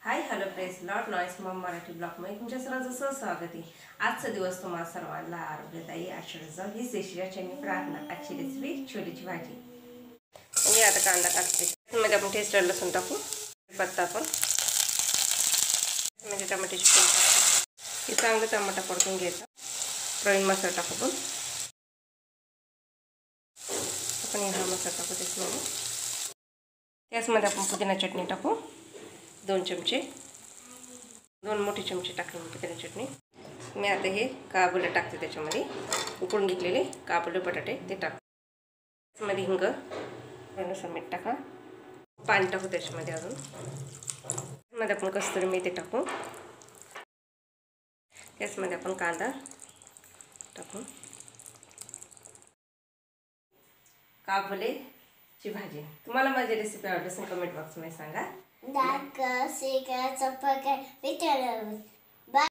Hi hello press lot noise मम मराठी ब्लॉगमध्ये तुमच्या सर्वांचं स्वागत आहे। आजचा दिवस तुम्हाला सर्वांना आरोग्यदायी आशीर्वाद ही देशीच्या प्रार्थना। आजची रेसिपी छोलेची भाजी। मी आता कांदा टाकते, मध्ये आपण टेस्टर लसूण टाकू, पत्ता पण म्हणजे टमाट्याची पेस्ट टाकू। हे चांगलं टमाटा परतून घ्यायचा। प्रवीण मसाला टाकू, आपण हा मसाला टाकू त्यामध्ये आपण पुदिना चटणी टाकू, 2 चमचे, 2 मोठे चमचे टाकले पुदिना चटणी। मी आता हे काबुले टाकते, त्याच्यामध्ये उकळून घेतलेले काबुले बटाटे ते टाक। त्यामध्ये हिंग, थोडंसं मीठ टाका, पाणी टाकू त्याच्यामध्ये। अजून मध्ये आपण कस्तुरी मेथी टाकू, त्याच्यामध्ये आपण कांदा टाकू। काबुलेची भाजी। तुम्हाला माझी रेसिपी आवडली असेल कमेंट बॉक्समध्ये सांगा। Like, share, subscribe